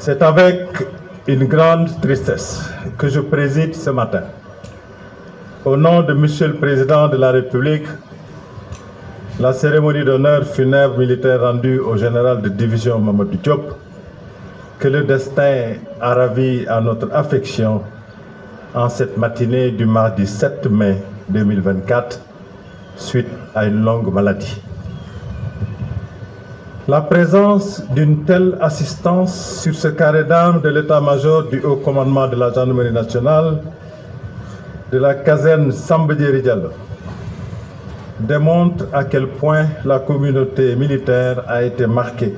C'est avec une grande tristesse que je préside ce matin, au nom de Monsieur le Président de la République, la cérémonie d'honneur funèbre militaire rendue au général de division Mamadou Diop, que le destin a ravi à notre affection en cette matinée du mardi 7 mai 2024, suite à une longue maladie. La présence d'une telle assistance sur ce carré d'armes de l'état-major du haut commandement de la gendarmerie nationale, de la caserne Samba Diéry Diallo, démontre à quel point la communauté militaire a été marquée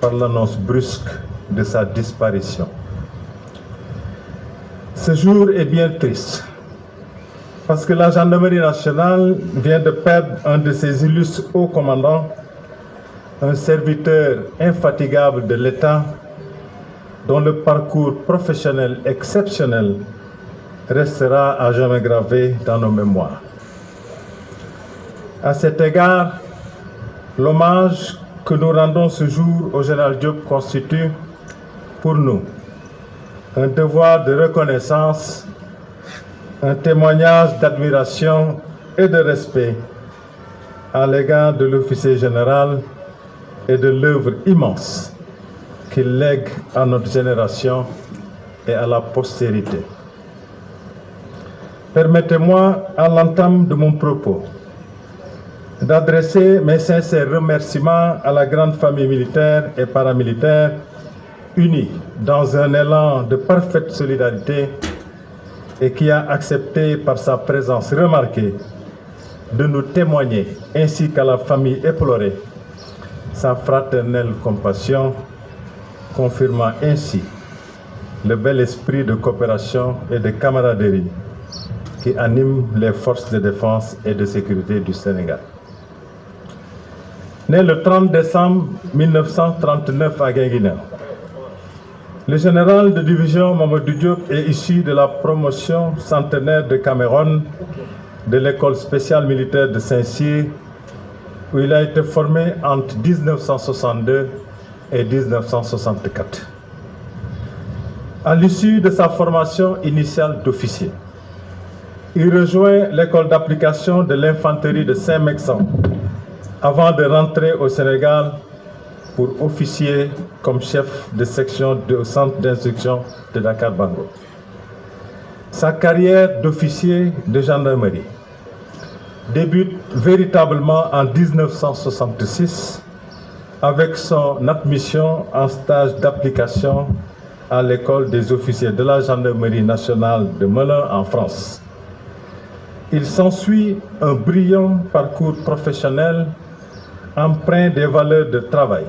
par l'annonce brusque de sa disparition. Ce jour est bien triste, parce que la gendarmerie nationale vient de perdre un de ses illustres hauts commandants, un serviteur infatigable de l'État, dont le parcours professionnel exceptionnel restera à jamais gravé dans nos mémoires. À cet égard, l'hommage que nous rendons ce jour au général Diop constitue, pour nous, un devoir de reconnaissance, un témoignage d'admiration et de respect à l'égard de l'officier général et de l'œuvre immense qu'il lègue à notre génération et à la postérité. Permettez-moi, à l'entame de mon propos, d'adresser mes sincères remerciements à la grande famille militaire et paramilitaire unie dans un élan de parfaite solidarité et qui a accepté par sa présence remarquée de nous témoigner, ainsi qu'à la famille éplorée, sa fraternelle compassion, confirmant ainsi le bel esprit de coopération et de camaraderie qui anime les forces de défense et de sécurité du Sénégal. Né le 30 décembre 1939 à Guinguinéo, le général de division Mamadou Diop est issu de la promotion centenaire de Cameroun de l'école spéciale militaire de Saint-Cyr, où il a été formé entre 1962 et 1964. À l'issue de sa formation initiale d'officier, il rejoint l'école d'application de l'infanterie de Saint-Mexan avant de rentrer au Sénégal pour officier comme chef de section du centre d'instruction de Dakar-Bango. Sa carrière d'officier de gendarmerie débute véritablement en 1966 avec son admission en stage d'application à l'école des officiers de la gendarmerie nationale de Melun en France. Il s'ensuit un brillant parcours professionnel empreint des valeurs de travail,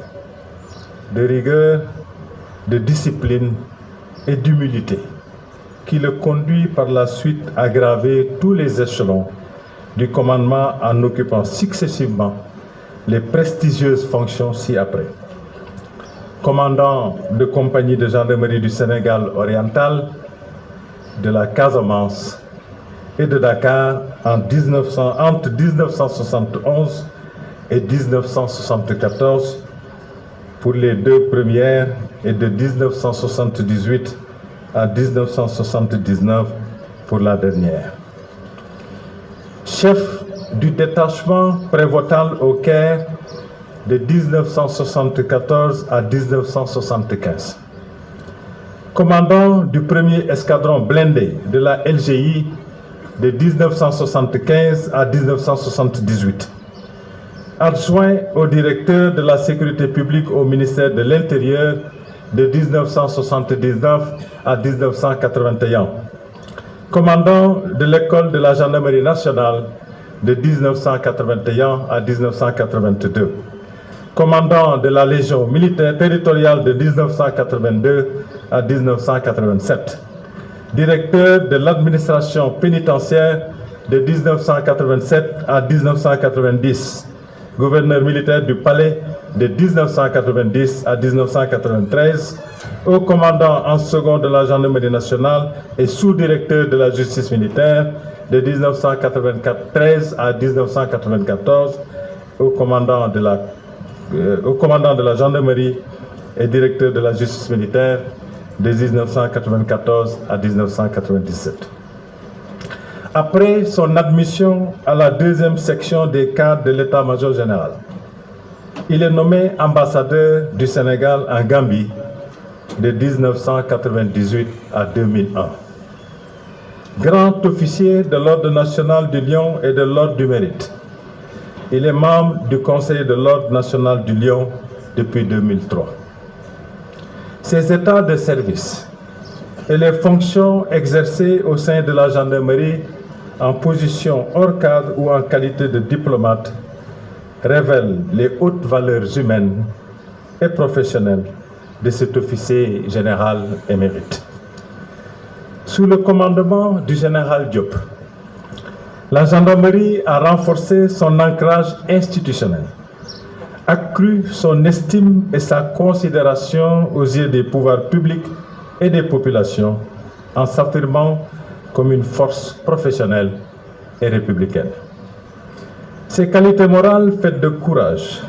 de rigueur, de discipline et d'humilité, qui le conduit par la suite à graver tous les échelons du commandement en occupant successivement les prestigieuses fonctions ci-après. Commandant de compagnie de gendarmerie du Sénégal oriental, de la Casamance et de Dakar entre 1971 et 1974 pour les deux premières et de 1978 à 1979 pour la dernière. Chef du détachement prévôtal au Caire de 1974 à 1975. Commandant du premier escadron blindé de la LGI de 1975 à 1978. Adjoint au directeur de la sécurité publique au ministère de l'Intérieur de 1979 à 1981. Commandant de l'école de la gendarmerie nationale de 1981 à 1982. Commandant de la Légion militaire territoriale de 1982 à 1987. Directeur de l'administration pénitentiaire de 1987 à 1990. Gouverneur militaire du Palais de 1990 à 1993, haut commandant en second de la gendarmerie nationale et sous-directeur de la justice militaire de 1993 à 1994, au commandant de la gendarmerie et directeur de la justice militaire de 1994 à 1997. Après son admission à la 2e section des cadres de l'état-major général, il est nommé ambassadeur du Sénégal en Gambie de 1998 à 2001. Grand officier de l'Ordre national du Lion et de l'Ordre du Mérite. Il est membre du Conseil de l'Ordre national du Lion depuis 2003. Ses états de service et les fonctions exercées au sein de la gendarmerie en position hors cadre ou en qualité de diplomate révèlent les hautes valeurs humaines et professionnelles de cet officier général émérite. Sous le commandement du général Diop, la gendarmerie a renforcé son ancrage institutionnel, accru son estime et sa considération aux yeux des pouvoirs publics et des populations en s'affirmant comme une force professionnelle et républicaine. Ses qualités morales faites de courage,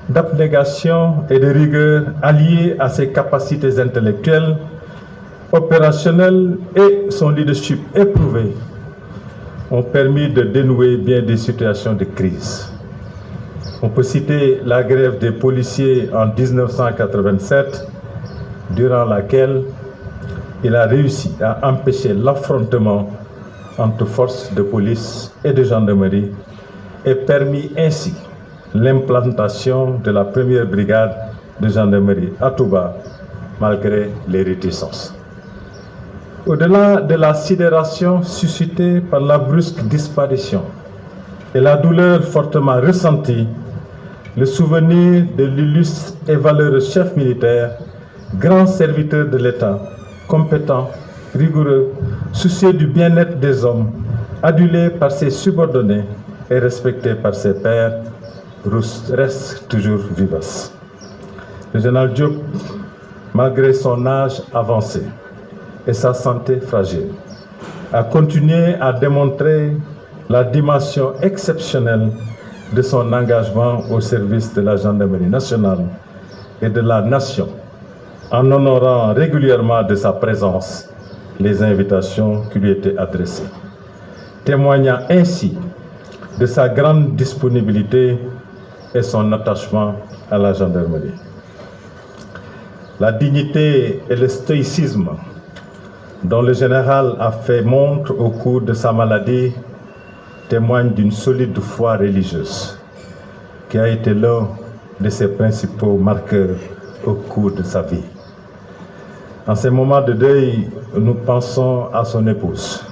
d'abnégation et de rigueur alliées à ses capacités intellectuelles, opérationnelles et son leadership éprouvé ont permis de dénouer bien des situations de crise. On peut citer la grève des policiers en 1987, durant laquelle il a réussi à empêcher l'affrontement entre forces de police et de gendarmerie et permis ainsi l'implantation de la première brigade de gendarmerie à Touba, malgré les réticences. Au-delà de la sidération suscitée par la brusque disparition et la douleur fortement ressentie, le souvenir de l'illustre et valeureux chef militaire, grand serviteur de l'État, compétent, rigoureux, soucieux du bien-être des hommes, adulé par ses subordonnés et respecté par ses pairs, reste toujours vivace. Le général Diop, malgré son âge avancé et sa santé fragile, a continué à démontrer la dimension exceptionnelle de son engagement au service de la gendarmerie nationale et de la nation, en honorant régulièrement de sa présence les invitations qui lui étaient adressées, témoignant ainsi de sa grande disponibilité et son attachement à la gendarmerie. La dignité et le stoïcisme dont le général a fait montre au cours de sa maladie témoignent d'une solide foi religieuse qui a été l'un de ses principaux marqueurs au cours de sa vie. En ces moments de deuil, nous pensons à son épouse,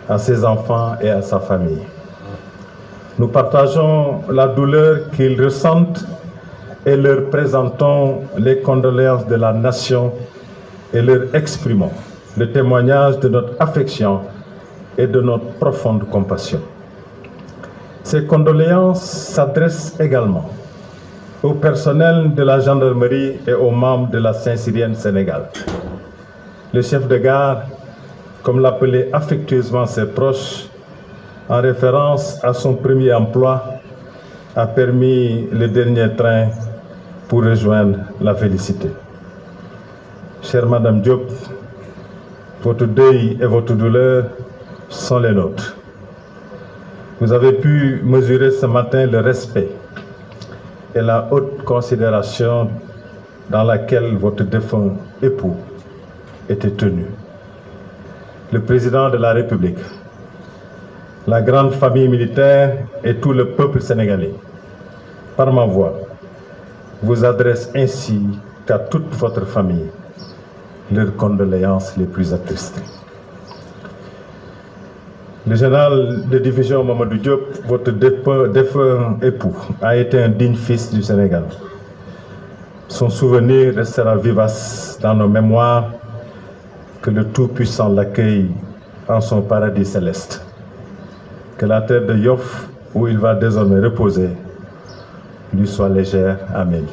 à ses enfants et à sa famille. Nous partageons la douleur qu'ils ressentent et leur présentons les condoléances de la nation et leur exprimons le témoignage de notre affection et de notre profonde compassion. Ces condoléances s'adressent également au personnel de la gendarmerie et aux membres de la Saint-Cyrienne Sénégal. Le chef de gare, comme l'appelaient affectueusement ses proches, en référence à son premier emploi, a permis le dernier train pour rejoindre la félicité. Chère Madame Diop, votre deuil et votre douleur sont les nôtres. Vous avez pu mesurer ce matin le respect et la haute considération dans laquelle votre défunt époux était tenu. Le président de la République, la grande famille militaire et tout le peuple sénégalais, par ma voix, vous adresse ainsi qu'à toute votre famille leurs condoléances les plus attristées. Le général de division Mamadou Diop, votre défunt époux, a été un digne fils du Sénégal. Son souvenir restera vivace dans nos mémoires. Que le Tout-Puissant l'accueille en son paradis céleste. Que la terre de Yoff, où il va désormais reposer, lui soit légère. Amen.